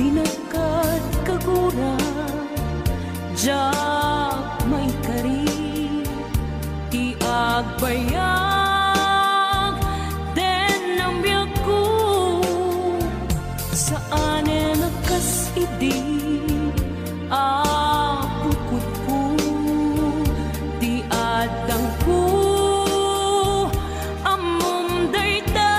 Dinagkat kagura jak may kari ti agbayag den ang biyak ko saan nakas idi apukot ko ti adang ko amom dayta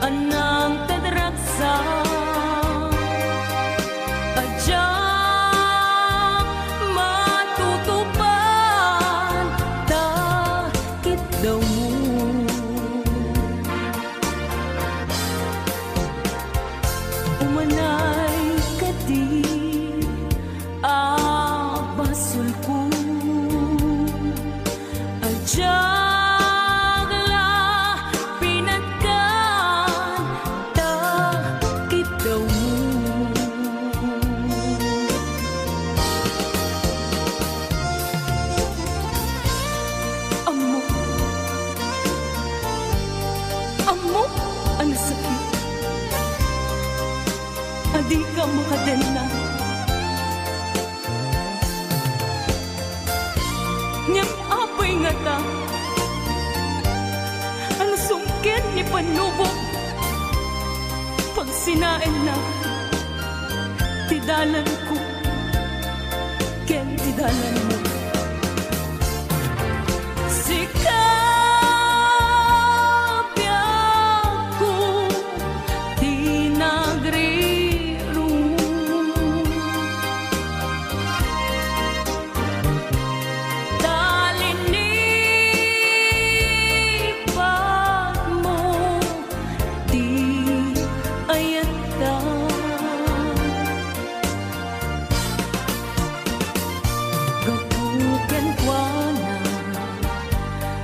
anang tadraksa adyak matutupan takit daw mo umanay kadi abasul ko adyak amo ang sakit adi ka makadena niyang apay nga ta ang sungkit ni panubok pag sinain na tidalan ko ken tidalan mo sika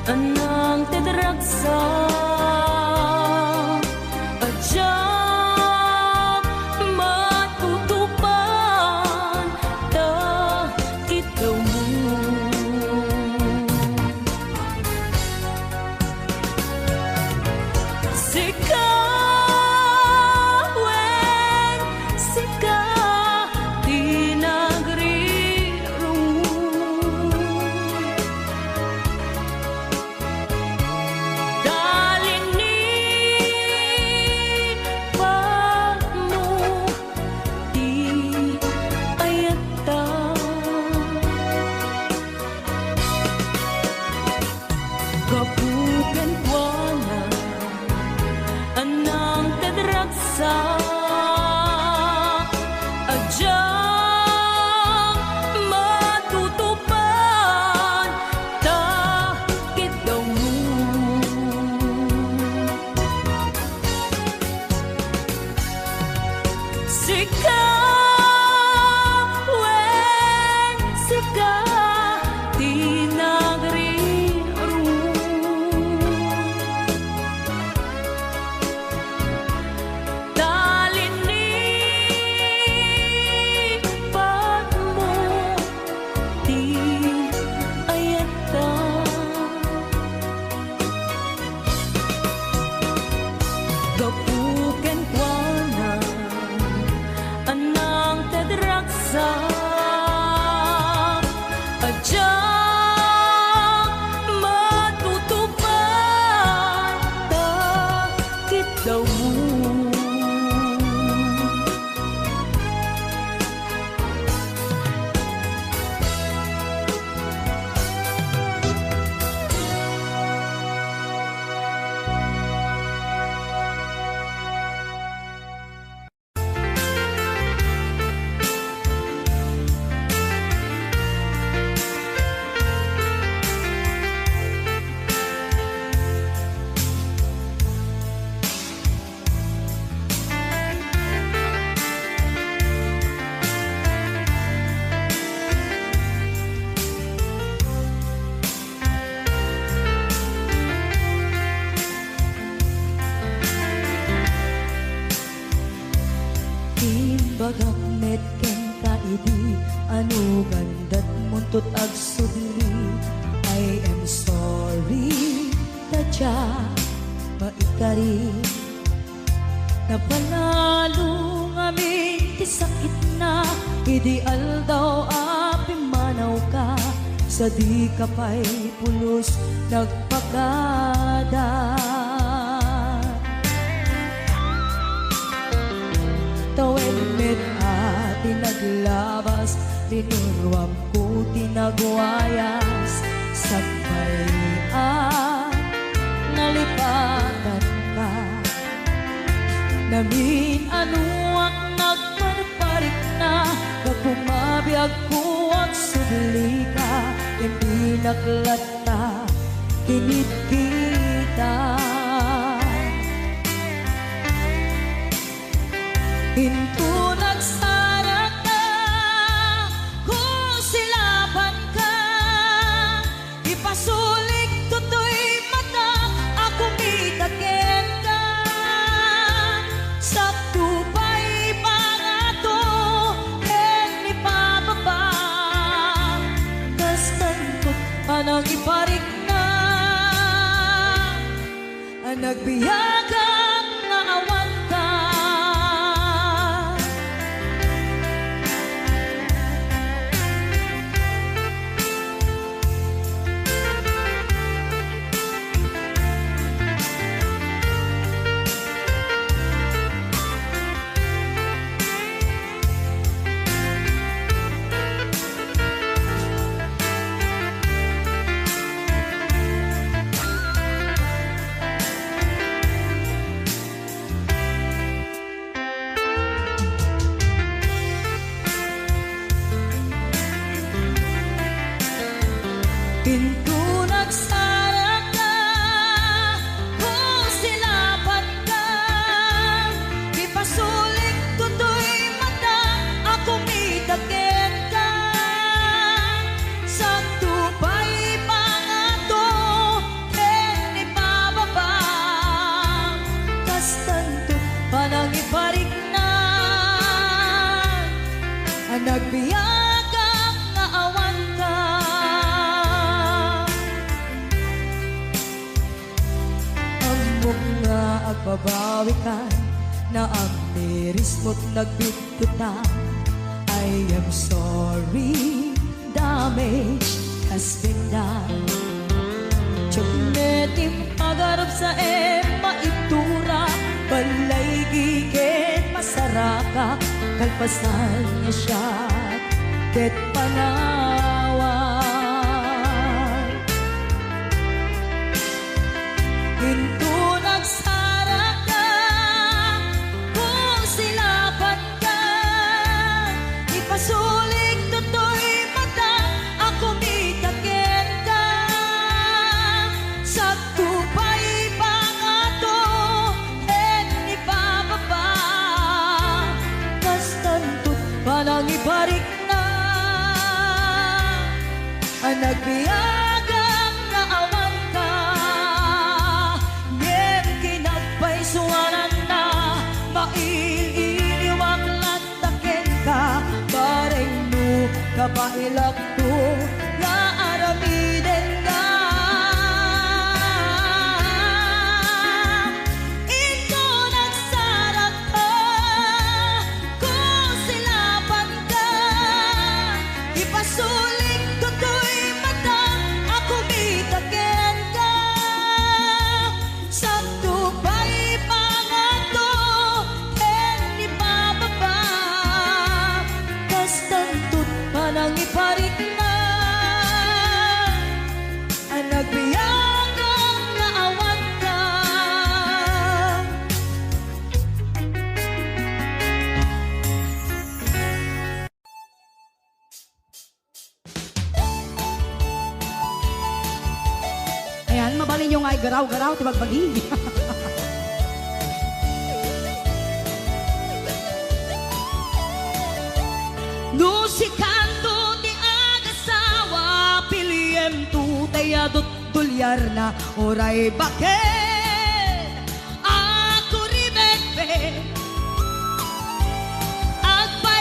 anang tadraksa adyak matutupan takit daw mo sika wen sika Darling Pagakmet ken kaidi ano gandat muntot ag subli. I am sorry tadya maikari napanalo ngamin ti sakit na ideal daw api manaw ka sa di ka pa'y pulos nagpagada. Tawid met at naglabas tinuruam ko tinagwayas sagbayan nalipatan ka namin ano ang nagparparik na pagpumabiyag ko ang subli ka hindi naklata kinit kita. Hinto nagsara ka, kung silaban ka, ipasulik tutoy mata, ako mitakin ka. Sa tupay pangato, en ipababa, kastantot panang iparik na, ang nagbiyagang naawan ka. Pinto nagsara ka, kung silaban ka, ipasulik tutoy mata, ako mitakin ka. Sa tupay pangato, en ipababa, kastanto panang iparik na, ang nagbiyagang naawan ka. Nga agbabawi ka na ang miris mo't nagbitutan. I am sorry, damage has been done. Tsunetim pagarap sa maitura, balay gigit masaraka, kalpasan niya siya, ket panawan. Hinto nagsara ka, kung silaban ka, ipasulik tutoy mata, ako mitakin ka. Sa tupay pangato, en ipababa, kastantot panang ibarik na, ang nagbiyagang naawan ka. Suwanan na maililiwag lantakin ka, bareng no kapailak to na aramiden ka. Ito nagsara ka, kung silaban ka, ipasulik tutoy mata, ako mitakin ka. Sa tupay pangato, en ipababa, kastantot panang iparik na, ang nagbiyagang naawan ka. Ayan, mabalin nyo nga garaw-garaw, tibagbagi. No si kanto ti agasawa, piliem tu tayadot tulyar na oray bakit ako ribekbe agpa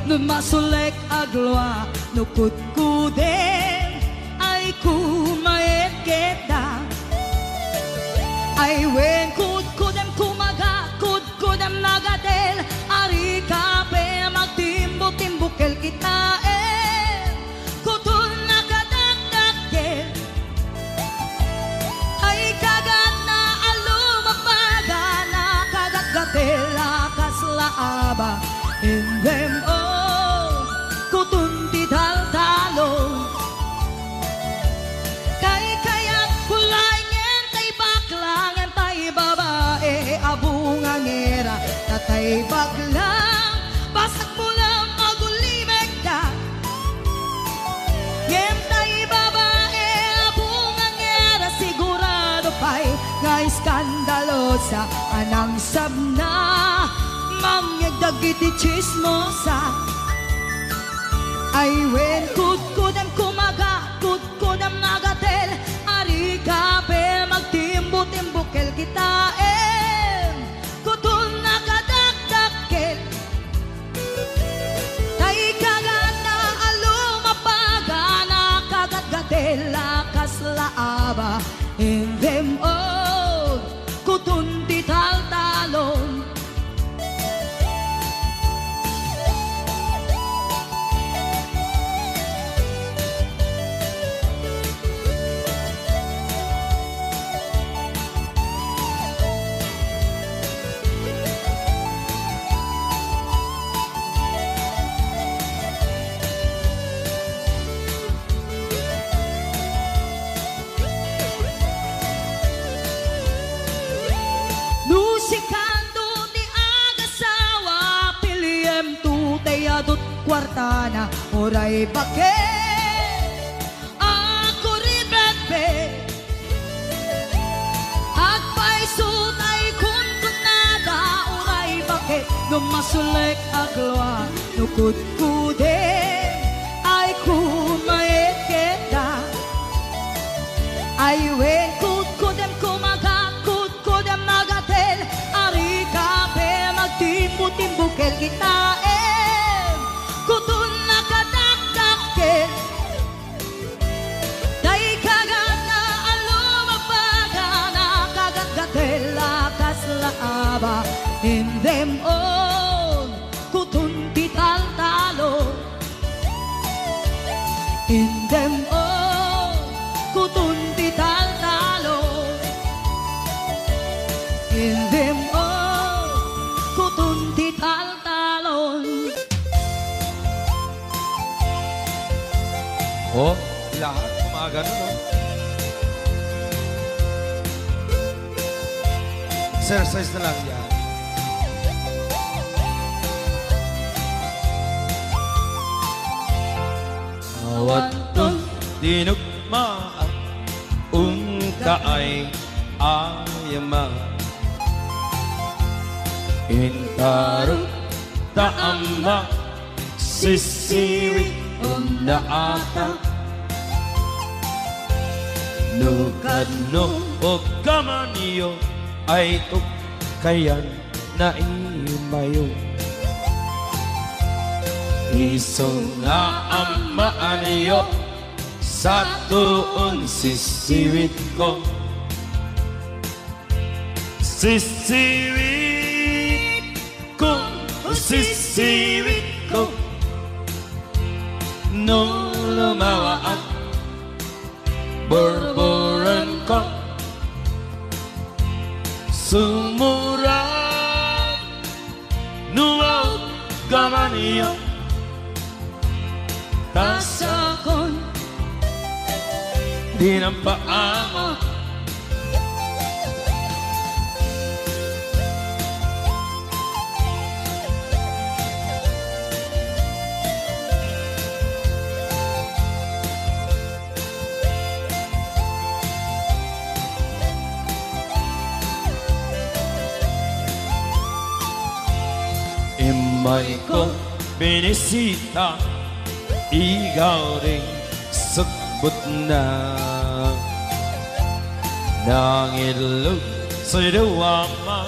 Numasulek agloa Nukudkuden Ay kumaet kita Ay wen kudkudem kumaga Kudkudem nagadel Ari kape magtimbo-timbukel kita Kutun nakadagdagkel Ay kagat na alumapaga Nakagagatel Akaslaaba In them all Kutun tidal-talong Kay kayak kulay ngentay baklang Ngentay babae abungangera Tatay baklang Basak mo lang magulimeg ka Ngentay babae abungangera Sigurado pa'y nga iskandalosa Anang sabna Mangyagdagiti chismosa Ay wen kudkudam kumaga Kudkudam nagatel Ari kape magtimbo-timbukel kita Kutun nakadagdagkel Tay kagat na alumapaga Nakagatgatel Akaslaaba In them all Kutun tital-talon Musikando ni agasawa Piliem tutay adot kwartana Oray bakit Ako ribetbe Agpay sutay kuntunada Oray bakit Numasulek agloa Nukudkudin Ay kumayet kita Ay wen kudkudem kumaga Kudkudem nagatel Ari kape magtimbo-timbukel kita Kutun nakadagdagkel Day kagat na alumapaga Nakagatgatel Akaslaaba In them all Kutun tital-talo In them all Kutun tital-talo In them all Kutun tital-talon Oh, lahat gumagano, no? Exercise na lang yan. Awatun dinugmaan Ungkaay ayama Intarong taama Sisiwi undaata Nukadno o kamaniyo Ay tukayan na imayo Isong nga amaan niyo Sa tuon sisiwit ko Sisiwit ko Sisiwit ko Nung lumawa at Borboran ko Sumura Nuwaw gamaniyo Tasakon Di ng paamo Imay ko binisita Ikaw rin sagbot na Nangilog sa dawama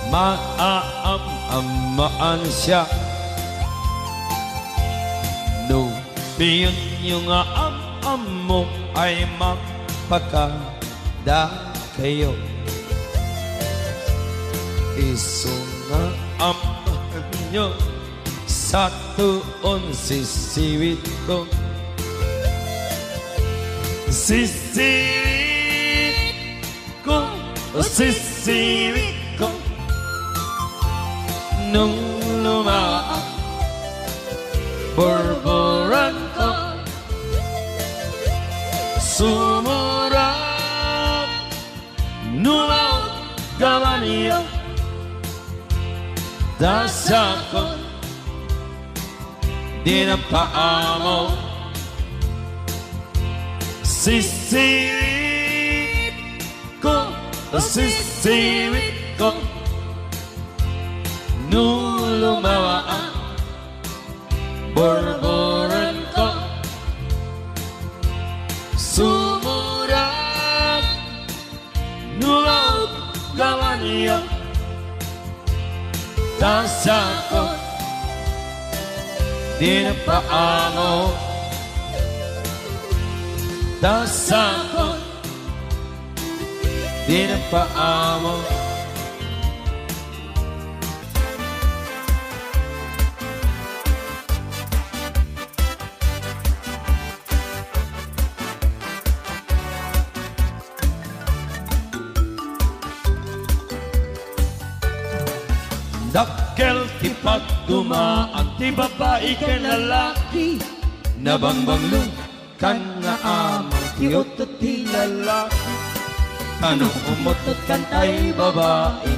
Maaam-amaan siya No, biyun yung am mo ay magpakada kayo. Isunga am nyo sa tuon sisiwit ko. Sisiwit ko, sisiwit ko. Nung lumaang borboran ko, sumurap numaw gawa niyo. Dasakon di na paamo. Sisiwit ko, sisiwit ko. Nung lumawa ang borboran ko, sumurap numaw gawa niyo. Dasakon di na paamo. Dasakon di na paamo. Dakkel ti pagdumaan ti babae kay lalaki, nabangbanglo kan nga amang ti utot ti lalaki. Tanong umutot kan tay babae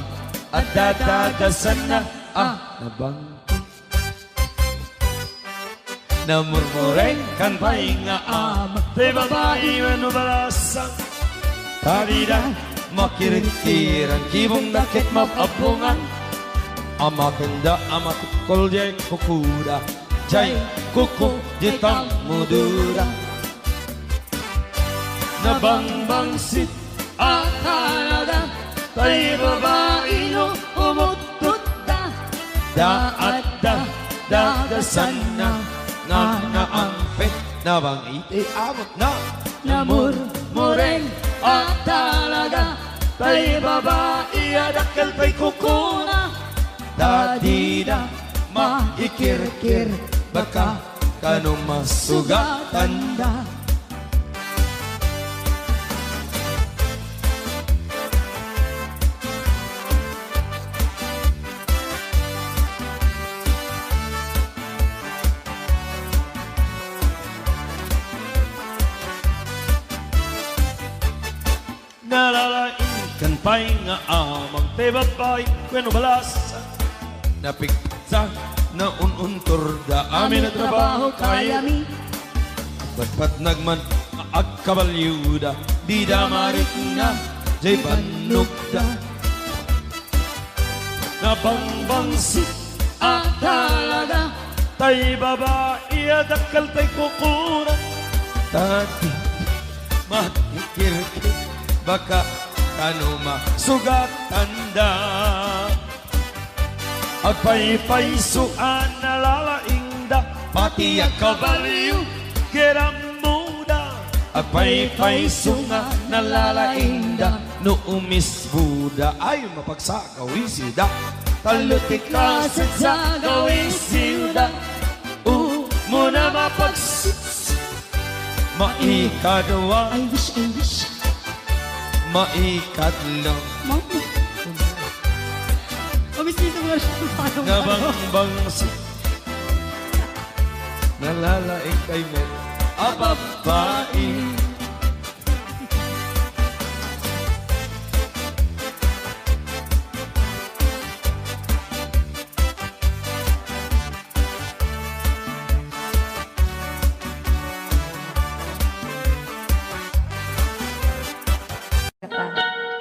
at dadagasan na nabang. Namurmureng kan pay nga amang ti babae wano balasang. Kadida makirikiran kibong nakit mapapungan. Amakenda amatukol jay kukuda, jay kuku jitang mudura. Nabangbangsit akalaga, tay babae no umutut da. Daat dagasan na, nga naampet, nabangiti amot na. Namurmureng akalaga, tay babae adakal pa'y kukuna. Dadida maikirkir baka kanong masugatan da. Nalalain kan pa'y nga amang te babae kweno balasa. Napiksa na ununtor da amin na trabaho kaya mi. Batpat nagman agkabalyuda di damarit na jay panugda. Nabangbangsit talaga tay babae adakal tay kukunan. Tati matikirkir baka kanuma sugatan da. Agpaypaysuan nalalaingda pati ang kabaliw kirang muda. Agpaypaysunga nalalaingda no umis Buda ay mapagsagawisida. Talutik ka sa gawisida muna mapagsis. Maikadwa I wish maikadlang Mabisito mo na siya. nabangbangsit nalalaing kay Met ababae.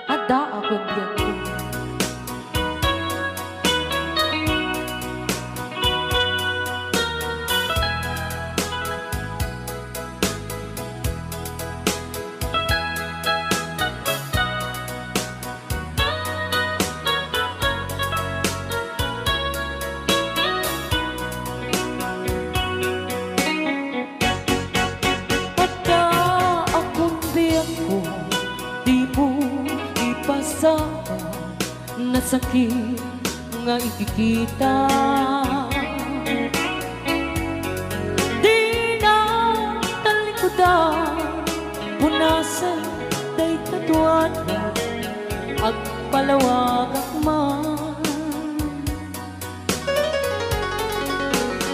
Ada ako diyan. na sakit nga ikikita. Di na talikudan, punasan day katuan ag palawag akman.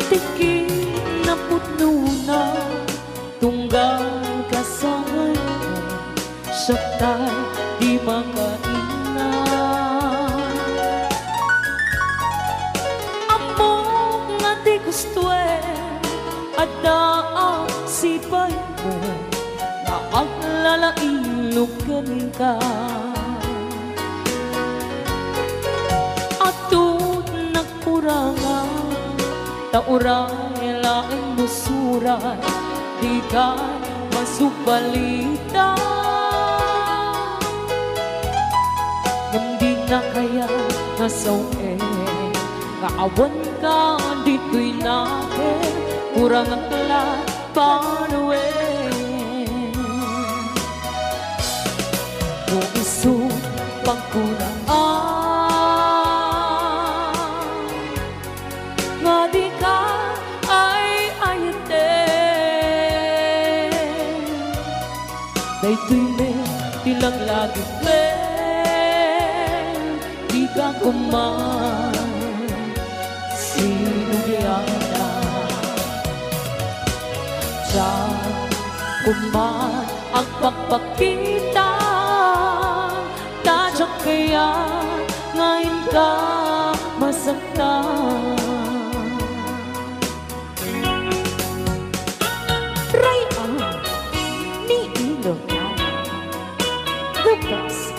Tiki na putno na tunggal kasangan mo, saktay di makaina. Amo nga di gusto at daang sipay mo na ang lalailugan ka. Atut nagkurangan tauray laing musuray, di ka masubalita. Hindi na kaya nasawe, kaawan ka dito'y nakin, kurang ang kalat panuwi. Kung iso pagkuraan, nga di ka ay ayate. Dayto'y may tilang lagi di ka kuman sinugiyana. Diyan kuman ang pagpakita, tadyak kaya ngayon ka masaktan. Ryan ni Ilog the best.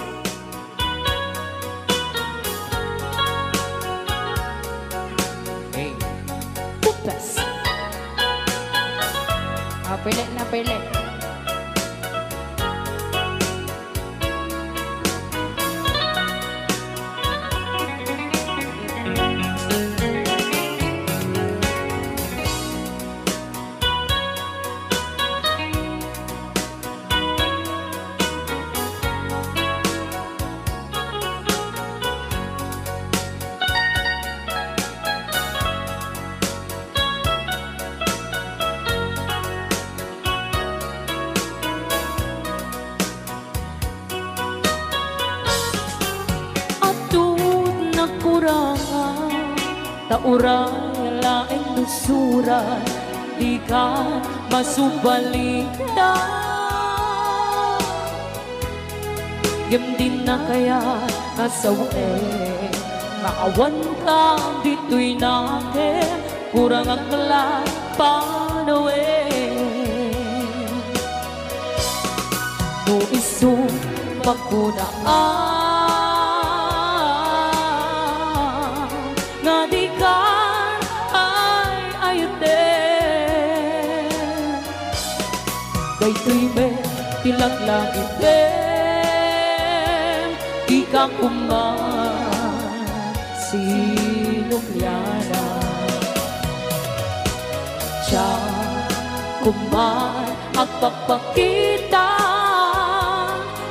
Hey, The best. Pili na pili. Tauray laing lusuran, di ka masubalita. Gimdin na kaya nasawe, maawan ka dito'y natin, kurang ang kalat panuwi. No iso pagkunaan, nga di ka ay ayute. Dayto'y may tilang langit di ka kuman sinugyana. Siya kuman ang pagpakita,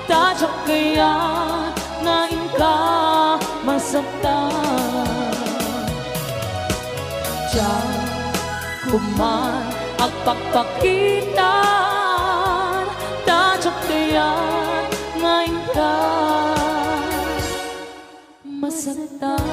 tadyak kaya ngayon ka masaktan. Diyan kuman ang pagpakita, tadyak kaya ngayon ka masaktan.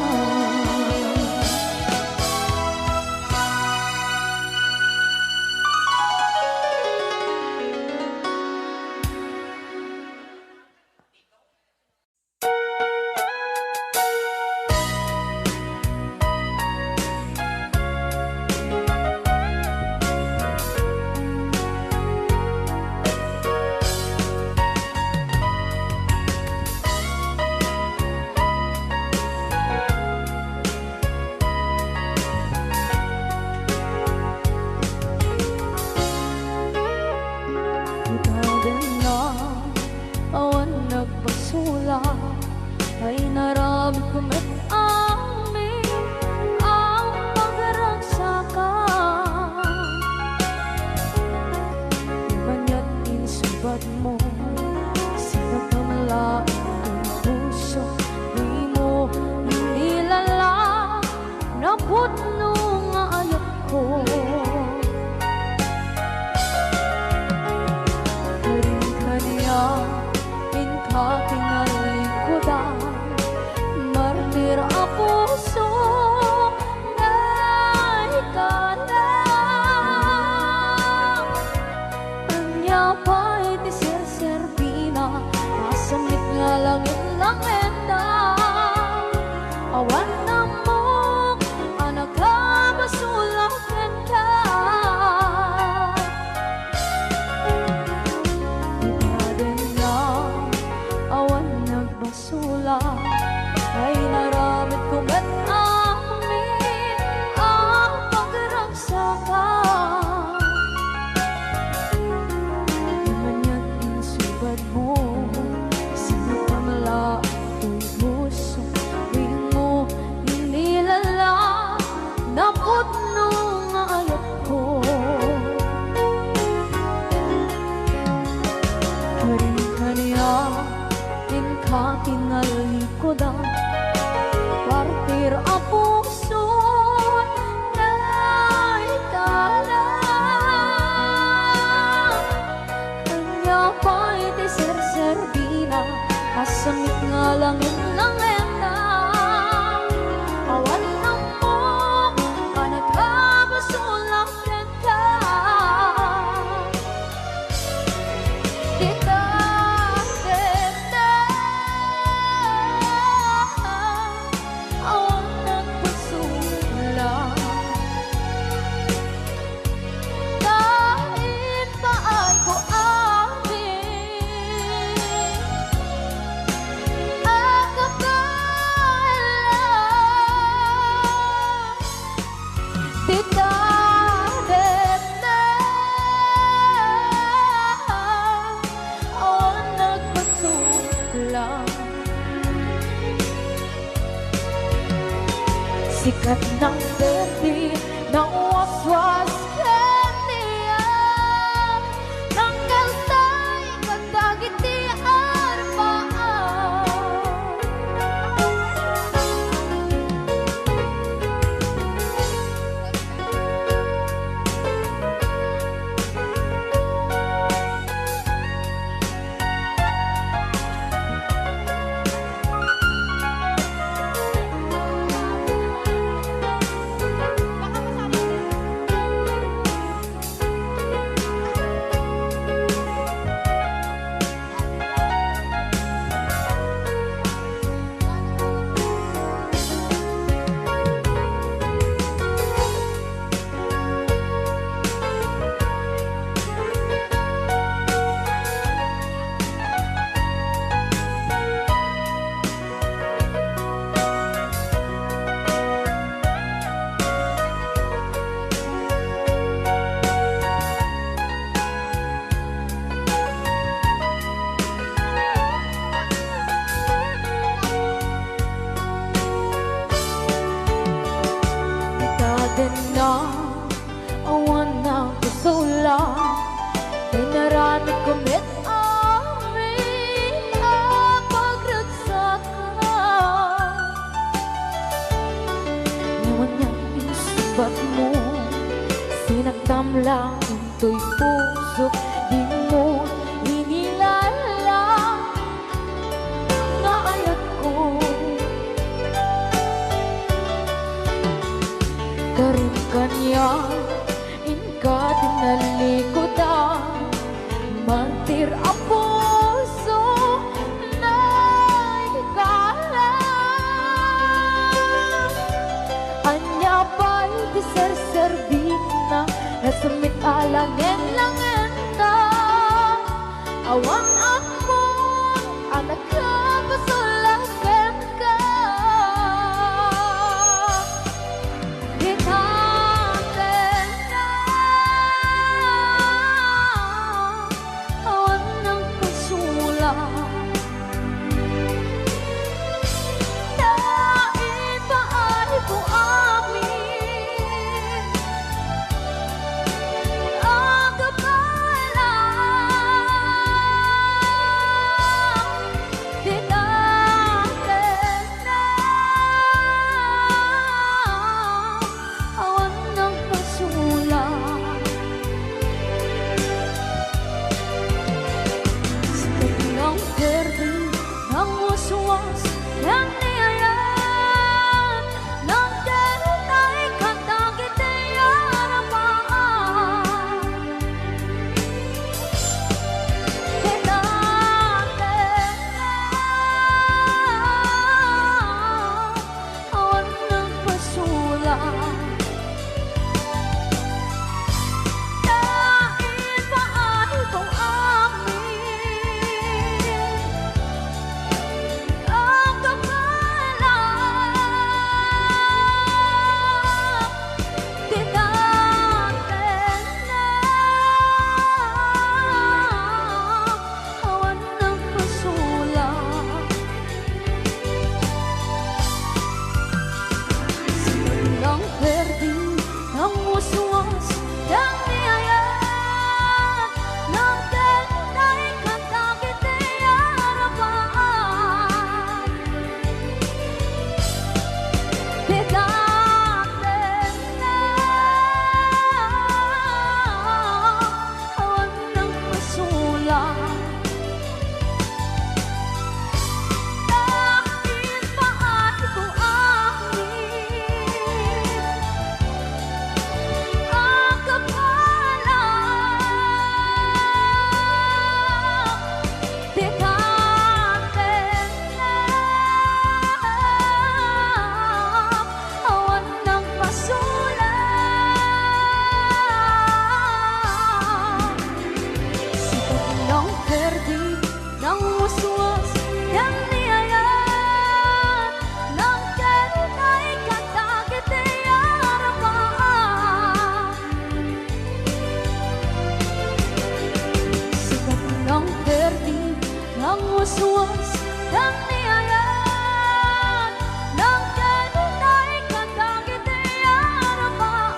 Ay naramit ko met amin ang pagragsakan. Ibanya't insubad mo, sinagkamalain ang puso, di mo kanya inkatinalikudan martir a puso na ikalang kanya pa'y di ser-serbina nasamit nga langit lang enda awan na mo anak ka masulakan ka basula ay naramit ko ba't amin ang pagragsakan di man yan insubad mo sinakamla ito'y puso di mo inilala napot nung ayat ko kanya inkatinalikudan partir a puso na ikalang kanya pa'y di ser-serbina kasamit nga langit lang enda awan na mo anak ka basulakan ka dita sikat ng derby ng waswas kaniya tanggal tay katagit di arbaan na awan na kusula inaramit ko met amin ang pagragsakan naman niya insubat mo sinagdam lang ito'y puso di mo inilala nga ayat ko karin kanya inkatinalikudan mantir a puso na ikalang anya pa'y di ser-serbina nasumit alangin lang enda awan ako anak ka basulakan ka waswas ng niyayan ng kanunay kadagit harapan.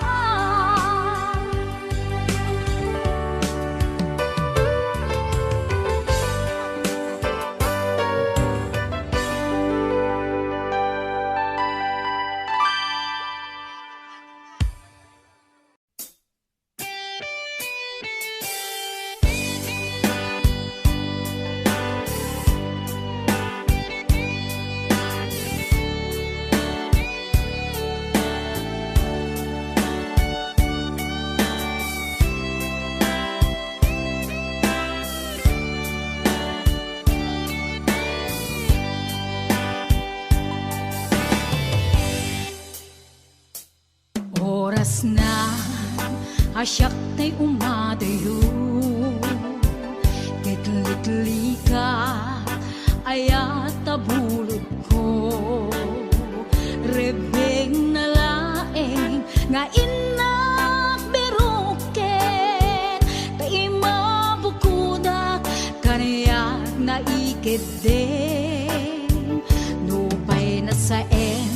Oras na asyak ta'y umadayo, kitlikli ka ayat tabulod ko, rebeng na laeng nga inak biruken, ta'y mabukudak kanayak na ikid din, nupay na saen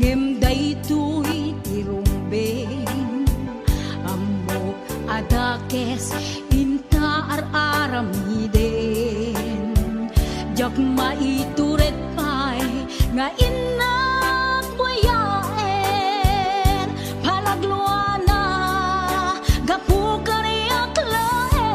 ngimday tuy tirumbing, amok adakes inta aramiden, jak maituret pay nga inak buyaen, palagluana gapu kaniyak laen,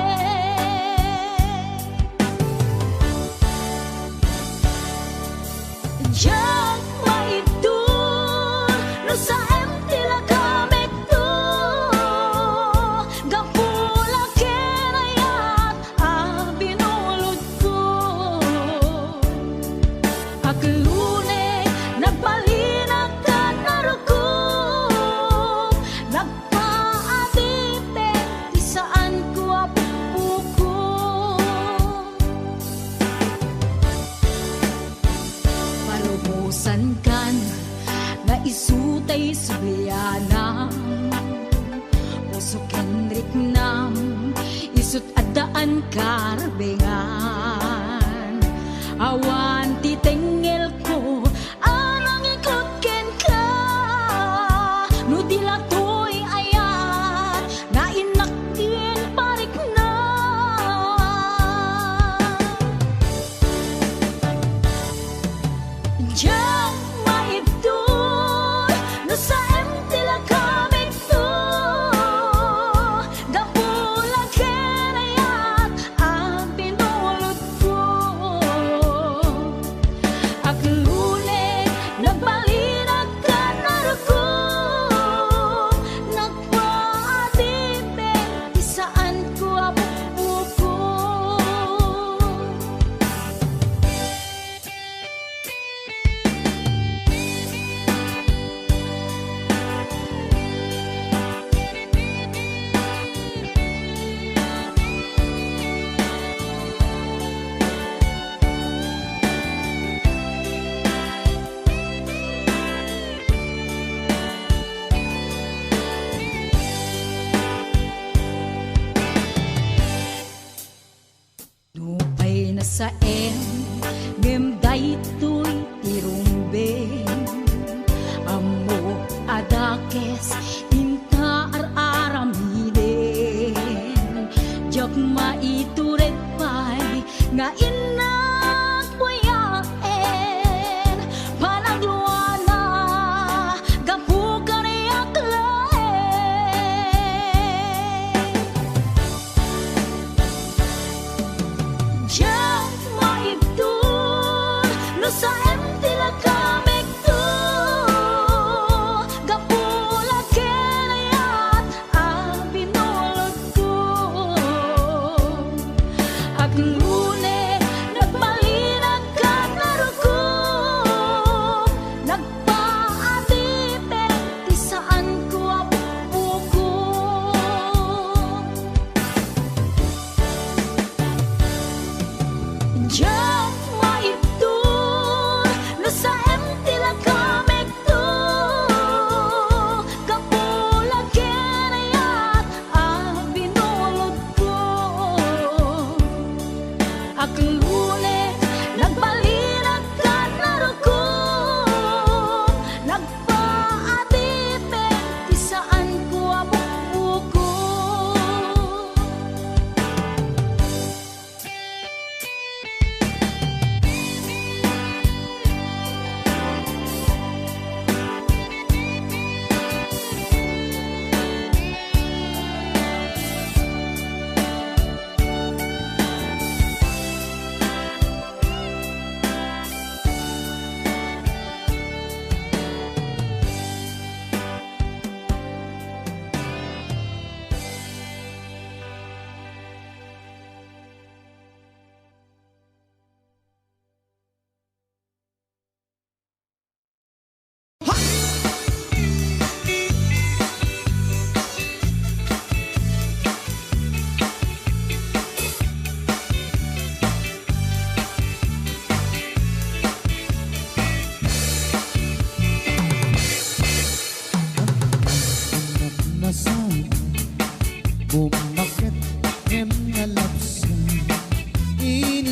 jak maitur no sa empty la gamit to, gapula kenayat binulod ko, aglune nagbalinag ka naruko, nagpaadite di saan ko apupuko, palubusan kan na isutay sublianam, puso kenrik nam isut adaan karbengan, awan titengel ko anang ikot ken ka, no dilatoy ayat na inaktin parik na, jak maitur no sa empty la gamit to, gapula kenayat binulod ko, aglune nagbalinag ka naruko, nagpaadite di saan ko apupuko. Nupay na saen ngimday tuy tirumbing, amo adakes inta aramiden, jak maituret pay nga inak buyaen, panagluana gapu kaniyak laen, jak maitur no sa empty la gamit to, gapula kenayat binulod ko, aglune nagbalinag ka naruko, nagpaadite di saan ko apupuko, jak maitur no sa empty la gamit to, gapula kenayat binulod ko, aglune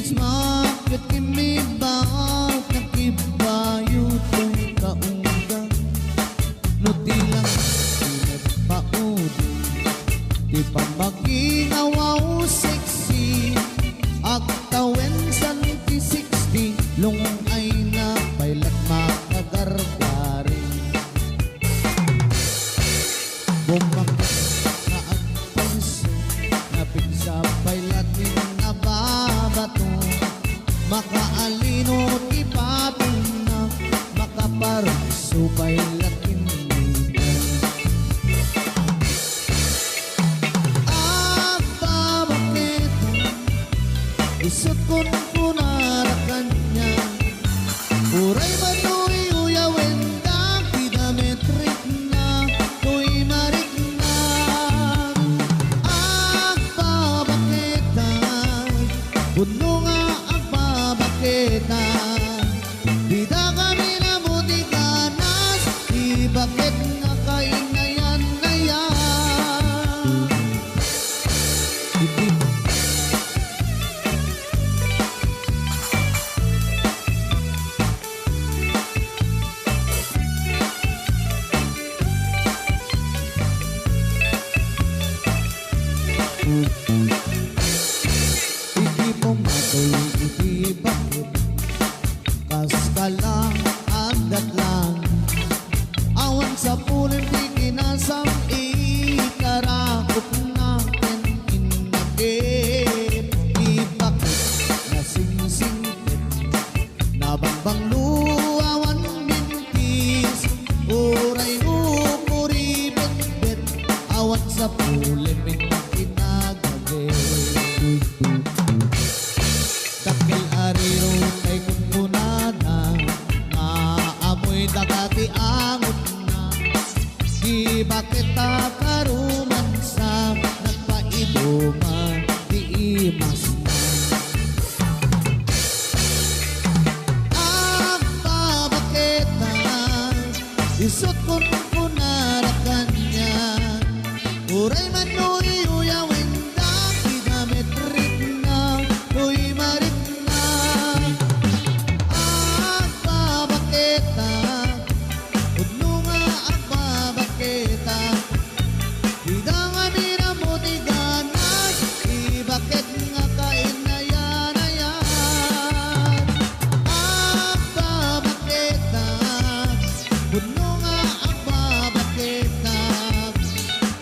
Bakit kimibak nakibayo tong kaungga no tilang pinagpaudi di pa maginawaw sexy agtawen santi 60 lungong ay na pailat makagargari bumakit na agpanso napig sa pailat min nababato makaalino ipatong na makaparsubay lakin apa bakit isot kon kunarakan niya uray manoy uyawin da kidametrik na tuy marik na apa bakit puno nga kita di da kami na mutikanas di bakit nga kainayan na yan hindi mo matuloy hindi bakit ka lang, agad lang awan sa pulim di kinasam ikarakot natin inagit ibakit na singsingkit nabangbang luawan mintis uray ukuri bet-bet awan sa pulim kinagagit dakil ariro kay kumpunada naamoy dagati angot na di bakit karuman sa nagpailuman di imas na apa bakit isot kon kunarakan niya uray manoy uyawin da kidametrik na tuy marit na apa bakit puno nga apa bakit di da kami na mutiganas di bakit nga kainayan na yan apa bakit puno nga apa bakit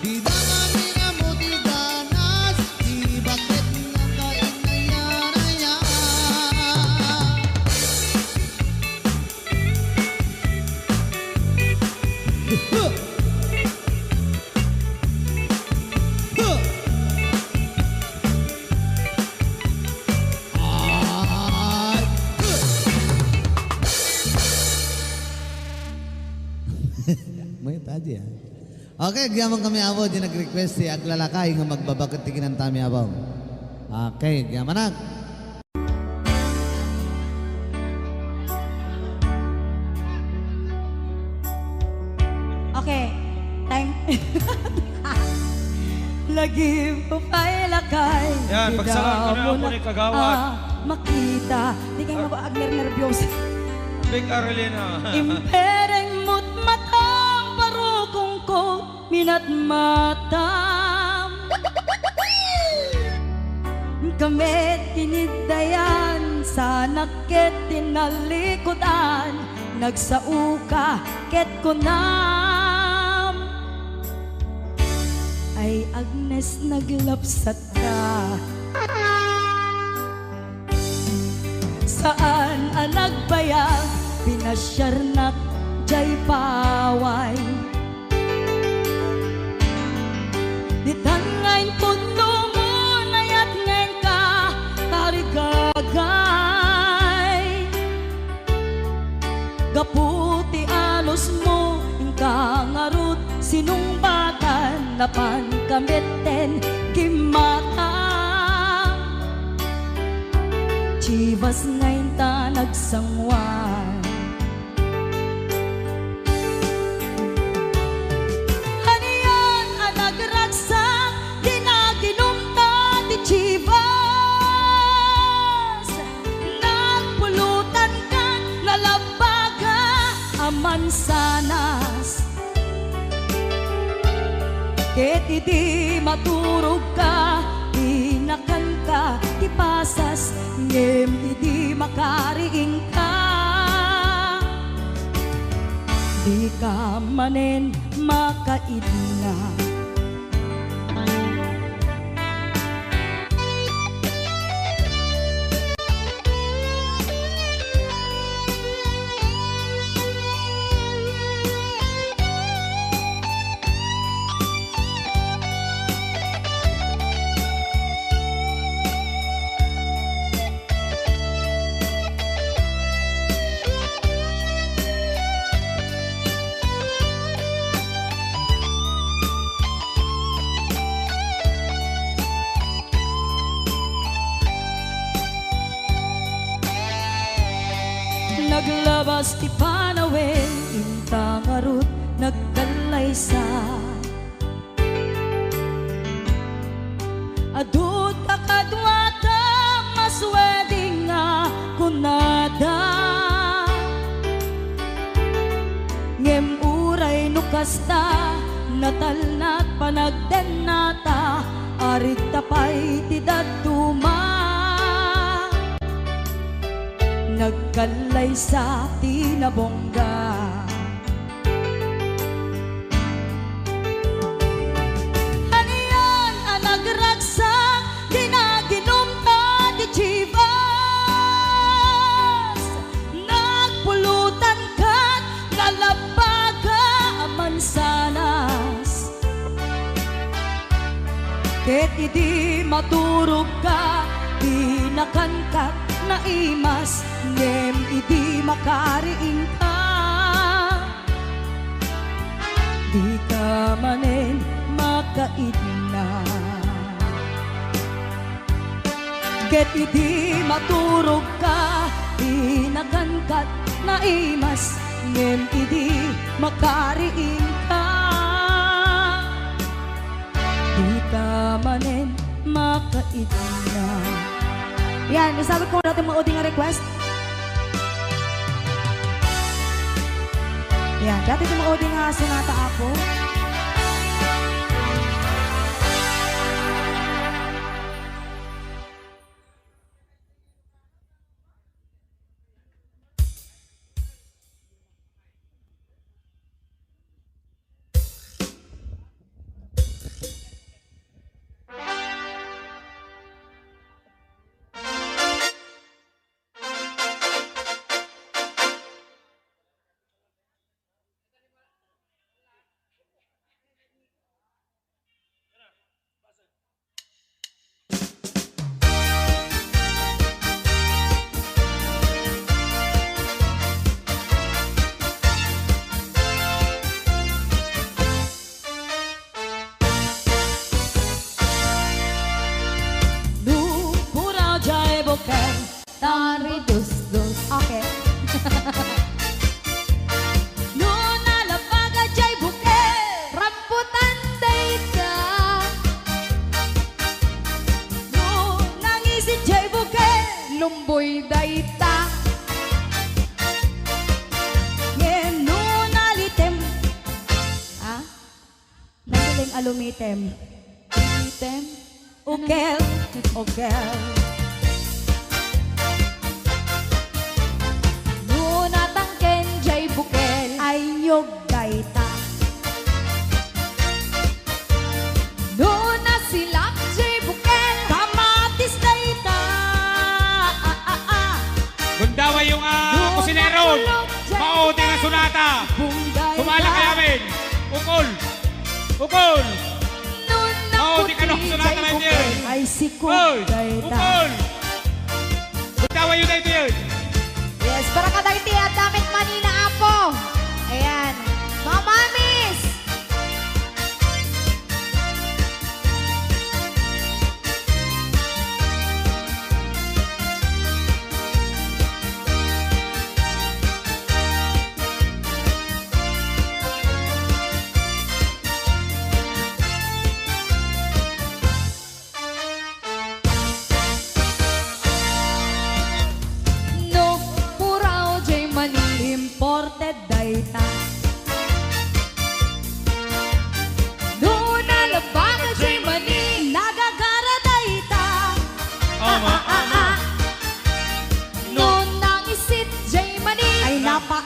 di da kami na mutiganas di bakit nga kainayan na yan May tadi ya. Okay, gyamon kami abo di nag-request si aglalakay nga magbabagatikin ang tami abaw. Okay, gyamanag. Okay, time. Lagi po pa'y lakay. Yan, pagsalan ko na ako ni Kagawad. Makita, di kayo mag-agner nervyos. Big Arlena. Impereng mo't matang parukong ko minat matam. Kami tinidayan sa nakit tinalikodan nagsauka ket kunam ay Agnes naglapsat ka saan ang nagbayag pinasyarnak jay paway ditan ngayon puno mo nayat ngayon ka tarigagay gaputi alos mo ingka ngarut sinungbatan napan kamitten kimata chivas ngayon ta nagsangwan haniyan ang nagragsak di naginom ta di chivas mansanas. Ket idi maturog ka, inakan ka, ti pasas, ngem idi makariing ka. Di ka manen makaidna. Naglabas ti panawen, intang arut nagkalaysa. Adut akadwata masweding nga kunada. Ngem uray nukasta, natalnat panagden nata, arit tapay ti daduma. Nagkalay sa tinabongga. Haniyan ang nagragsak, di naginom ta di chivas. Nagpulutan kat, nalabaga mansanas. Ket idi maturog ka, inakan kat naimas, ngem idi makariing ka. Di ka manen makaidna. Ket idi maturog ka, inakan kat naimas, ngem idi makariing ka. Di ka manen makaidna. Yan, isagot ko natin mga uding request. Yan, dati itong mga uding sonata ako. Tari dus-dus. Okay. Nuna labaga jay buke, rambutan dayta. Nuna ngisi jay buke, lumboy dayta. Nuna litem. Ah? Nagaling alumitem. Alumitem? Ukel. Ukel. Ayog dayta. Nuna silak jay bukel, kamatis dayta. Gundawa yung kusinero. Mauting ang sunata. Kumala kay amin. Ukol. Ukol. Mauting ka ng sunata na yun. Ay sikot dayta. Ukol. Gundawa yun dayta yun. Yes, para kadagiti at damit manina apo. Ayan. Mga mamis!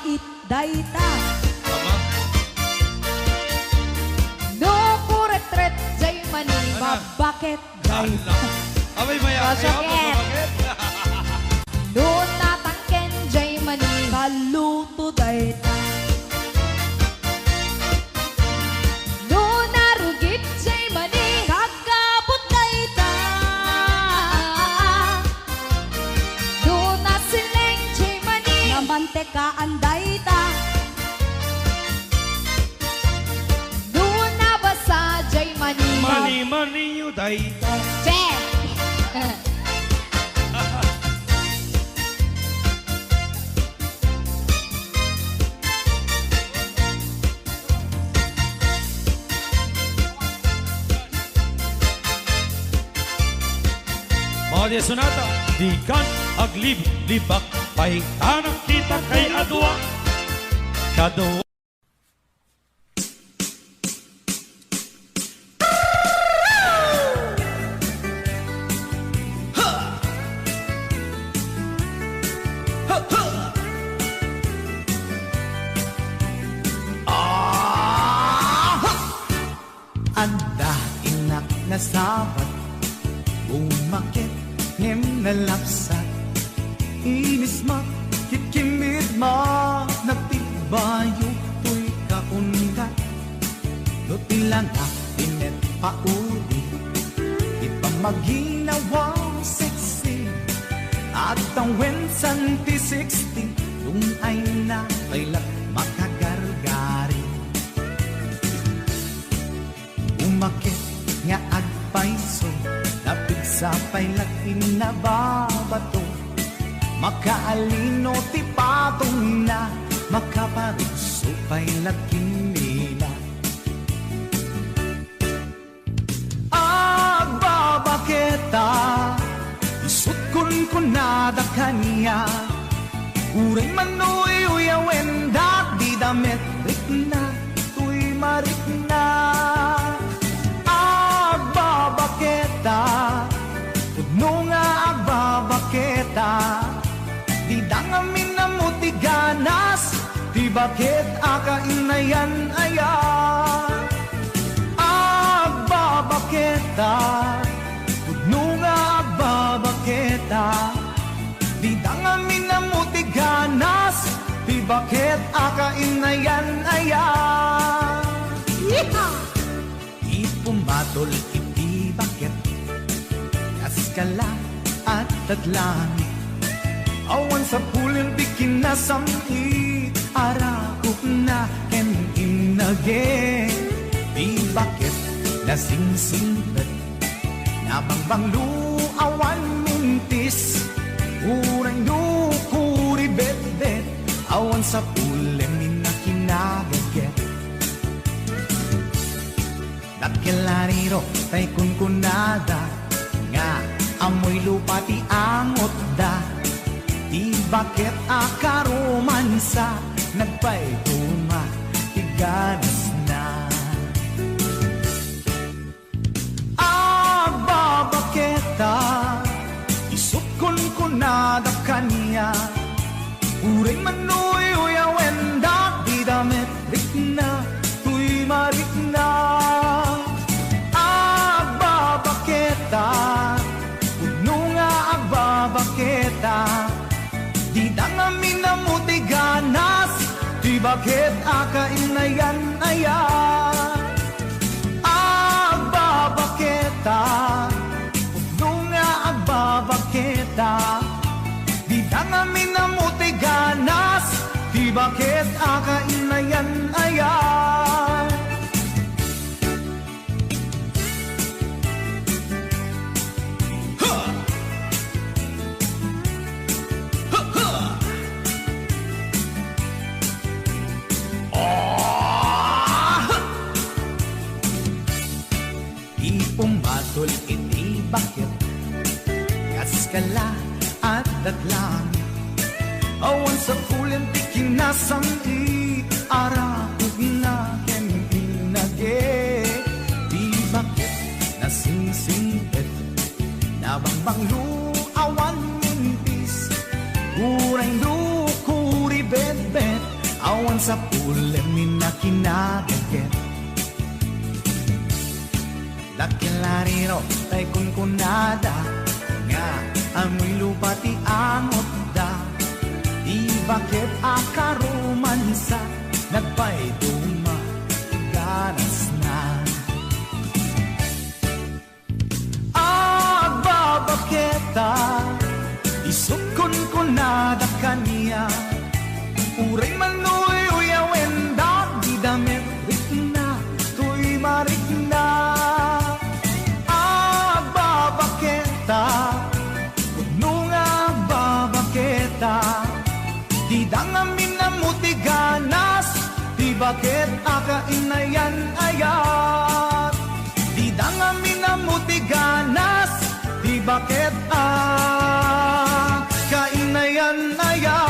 bait dayta. Tama. No kuretret jay mani babakit dayta. Abay, maya kayo. Masakit. Bakit? No natangken jay mani Kaluto dayta. no narugit jay mani Kagabot dayta. no nasileng jay mani Namantekaan dayta. no nabasa jay mani Mani yu dayta. Che! Mga di sonata, di kan aglib-libak, pahintanang kita kay adwa. Kadwa. Anda inak na sabat umakit ngem na lapsat inis ma kikimid ma nagtibayo tuy kaundat do tilang pinet pauli ipamaginawa sexy at ang wensan ti 60 yung ay na kailat makagargari umakit nga agpaiso napigsa pa'y lakin na babato makaalino ti patong na makaparigso pa'y lakin nila agbabaketa isut kun nada kanya uray manoy uyawen di damet rikna tuy marikna agbabaketa udno nga agbabaketa di dangamin na mutiganas di bakit akainayan aya agbabaketa udno nga agbabaketa di dangamin na mutiganas di bakit akainayan aya ipumatol iti bakit kaskala at tatlangit awan sa pulim di kinasamit arakop na ken inage di bakit nasingsingbat nabangbang luawan mintis uray nukuri bet-bet awan sa pulim minakinagaget Dakilariro tay kunkunada nga amoy lupa ti angot da di bakit akaromansa nagpay tuma ti ganas na agbabaketa isut kunkunada kanya uray manoy uyawen da di damit rikna tuy marikna udno nga agbabaketa di dangamin na mutiganas di bakit akainayan aya agbabaketa udno nga agbabaketa di dangamin na mutiganas di bakit akainayan aya Pumatol iti bakit kaskala at datlang awan sa pulim ti kinasamit arakog na ken inage di bakit nasingsingpet nabangbang luawan mintis urang lukuri bet-bet awan sa pulemin na kinagaget. Lakilariro tay kunkunada nga amoy lupa ti angot da. Di bakit akarumansa nagpay duma ganas na. Agbabaketa isukon ko nada kaniya. Uray manuy uyawen da di damit rikna tuy marikna. Agbabaketa puno nga babaketa di dangamin na mutiganas. Di bakit akainayan ayat. Di dangamin na mutiganas. Di bakit kainayan ayat.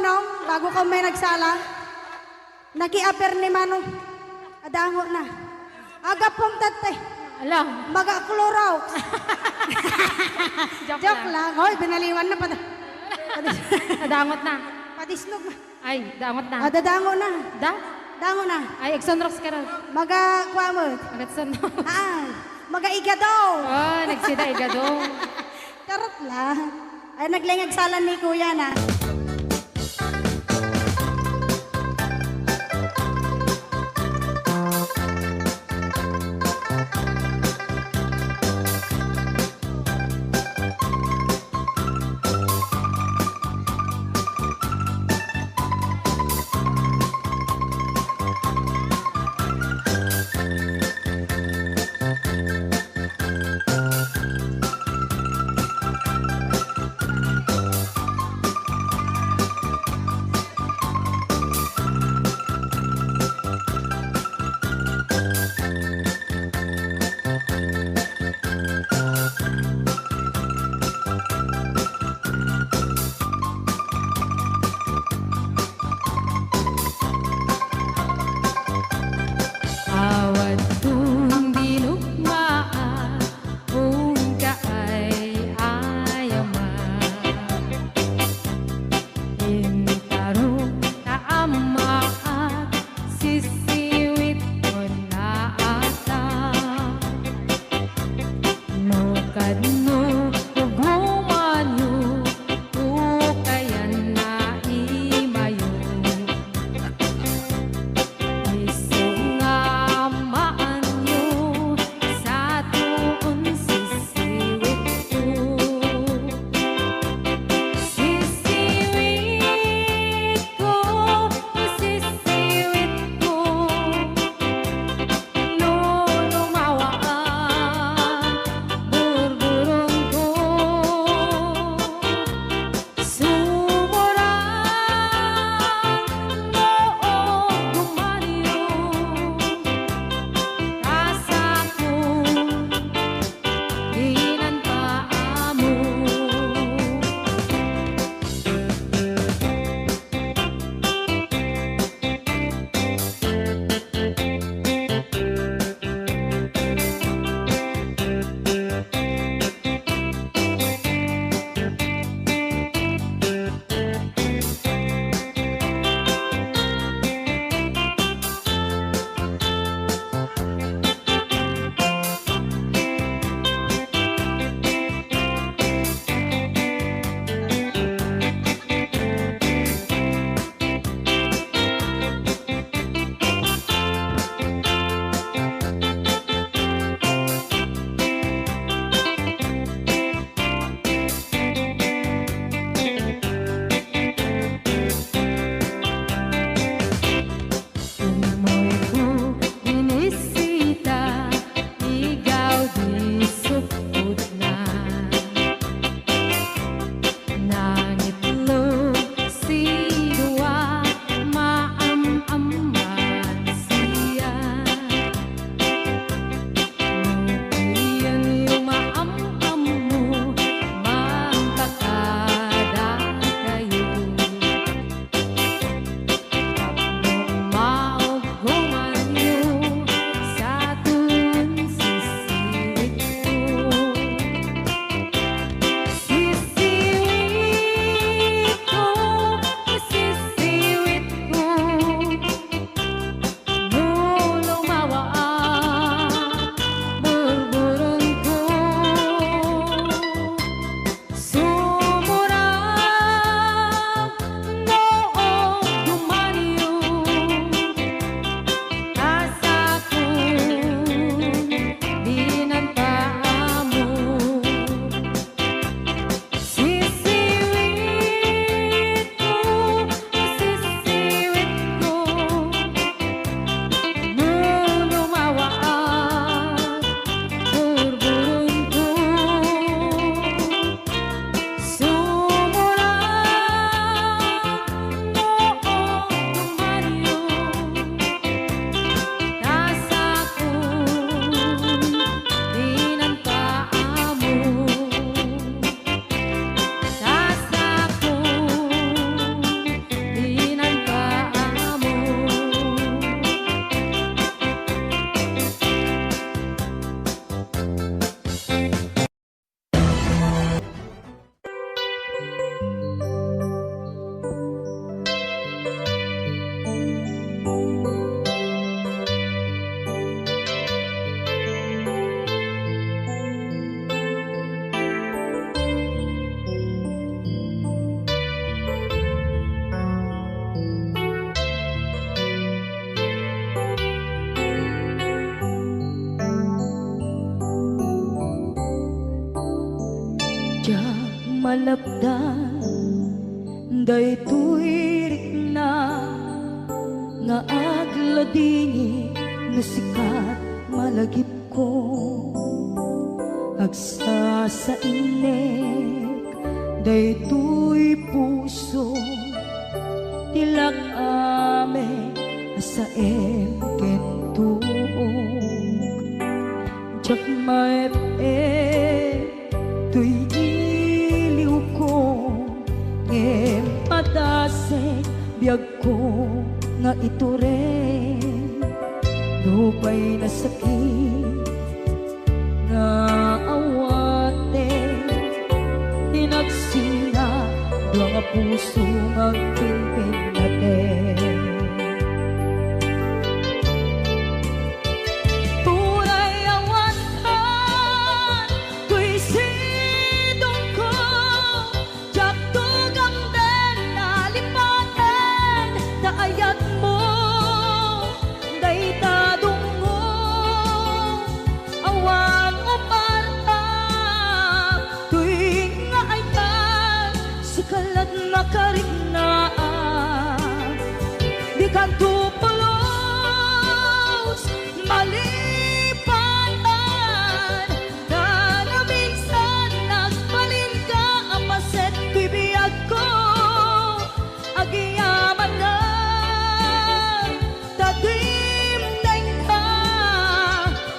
Manong, bago ka may nagsala. Naki-aper ni Manong. Adango na. Aga pong tate. Alam. Maga-Clorox. Joke lang. lang. Hoy, binaliwan na pa. Nadangot na. Padisnog na. Ay, dangot na. Dadango na. Da? Dango na. Ay, Exonrox ka rin. Maga-kwamot. Agatsunrox. Maga-igadaw. Oh, nagsida igadong. Karot lang. Ay, naglingagsalan ni Kuya na. Awat kong dinugmaan kung kaay ayaman. Intarong taama at sisiwit ko na ata. Nukad no hugumanyo ukayan na imayo. Iso nga maanyo sa tuon sisiwit ko. Sisiwit ko, sisiwit ko. No lumawaan, burguro malabdan daytoy rikna nga agladingi na sikat malagip ko agsa sa inek daytoy puso tilak ame asaem kentuog jak maep tuy iliw ko ngem padasek biyag ko nga ito rin lupay na sakit nga awate tinagsinga mga puso ang pimpin natin tunay awantan tuy sidong ko jak tugang den nalipaten daayat mo daytadong mo awan umarta tuwing nga ay tan sikalat makarinaan di kan tupulos malipatan na minsan nagbalin ka apaset bibiyag ko agiyaman na tadimdeng ka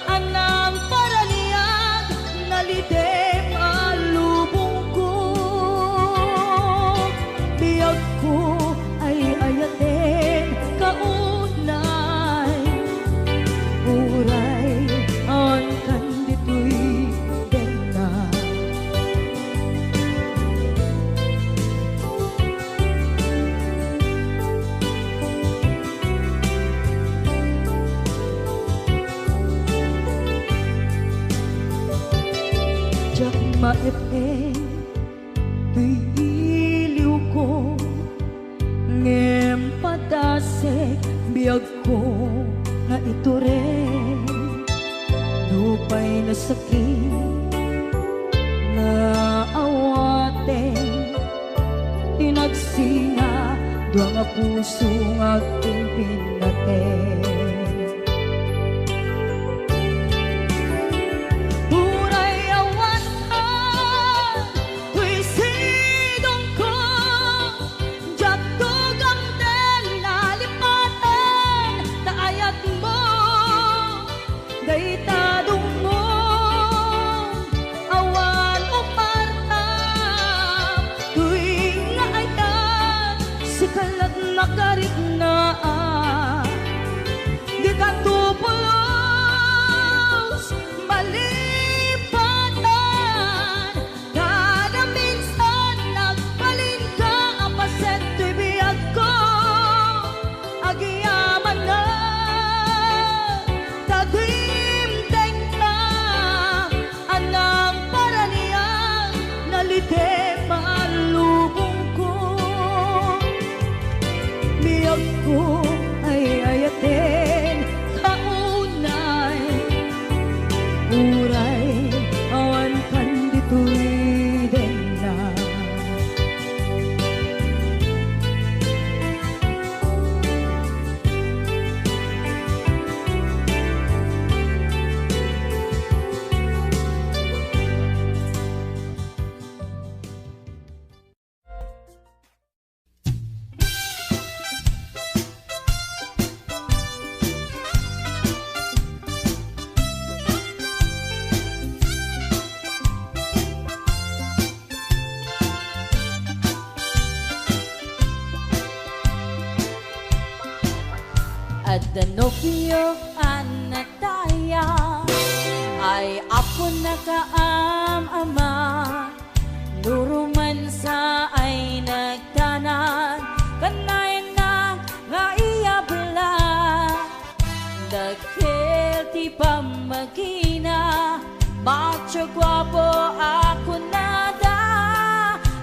anang paraniyag nalidem alubong ko biyag ko ay ayatin kaunay uray ang kandito'y dena jak maep tuy iliw ko ngem padasek biyag ko nga ito rin lupay na sakit na awate tinagsinga dua nga puso nga pimpin natin tunay awantan tuy sidong ko jak tugang den nalipaten daayat mo daytadong mo awan umarta tuwing nga ay tan sikalat makariknaan di ka tupulos malipatan kada minsan nagbalin ka apaset tuy biyag ko agiyaman na tadimdeng ka anang paraniyang nalidem alubong ko biyag ko ay ayatin kaunay uray awan kandito'y dena at the nobyo anataya ay apo na kaam-ama nuruman sa ay nagtanan kanayan na nga iyabla dagkel ti pamagina macho guapo ako nada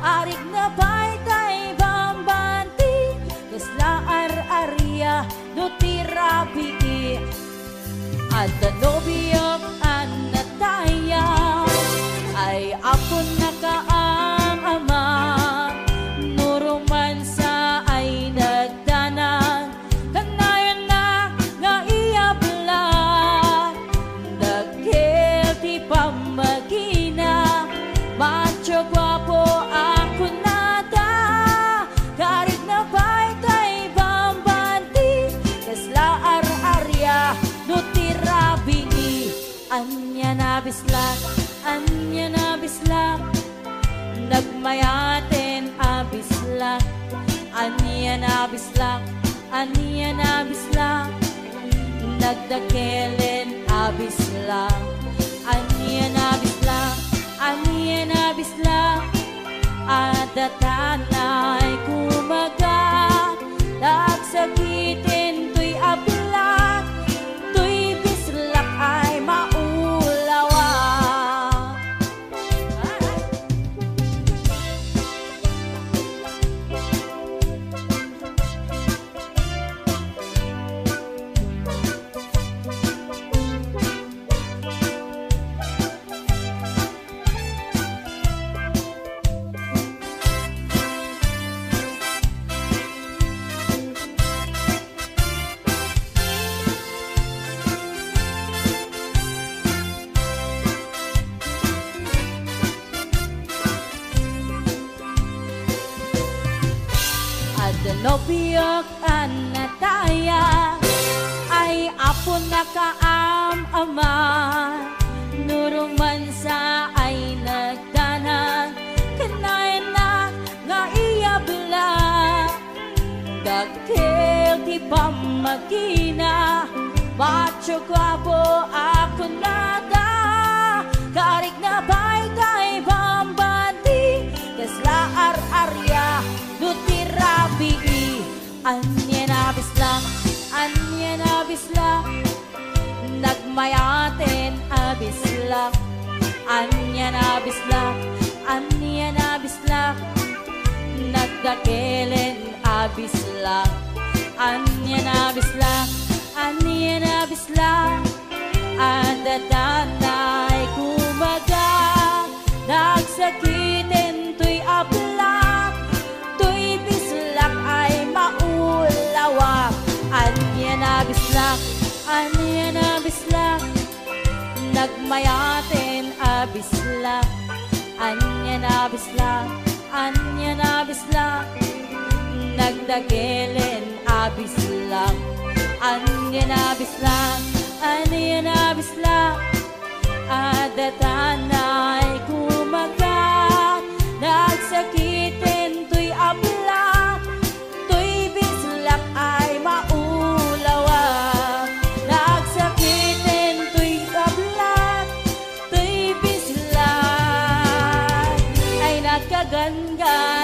arig na baytay bambanti kasla ar-arya no tirapi at the nobyo anataya ay ako na kaam-ama pamagina, macho guwapo ako nada, karig na bay tay bambanti, kasla ar-arya no tirabini, anya na bislak, nagmayaten abislak, anya na bislak, nagdakelen abislak, anya na bislak, adatanay kumaga, nagsakitin to'y ablak, to'y bislak ay maulawa. Adanopiyok anataya ay apo na kaam-ama, nuruman sa ay nagdanag, kanay na nga iyabla, dagkel ti pamagina, macho guwapo ako nada, karig na bay tay bambanti, kasla ar-arya no tirabii, anya na bislak, nagmayaten abislak, anya na bislak, nagdakelen abislak, anya na bislak, adatanay kumaga, nagsakitin to'y ablak, to'y bislak ay maulawa, anya na bislak, nagmayaten abislak, anya na bislak, nagdakelen abislak, anya na bislak, adatanay kumaga, nagsakitin to'y ablak, to'y bislak ay maulawa, nagsakitin to'y ablak, to'y bislak ay nagkaganda.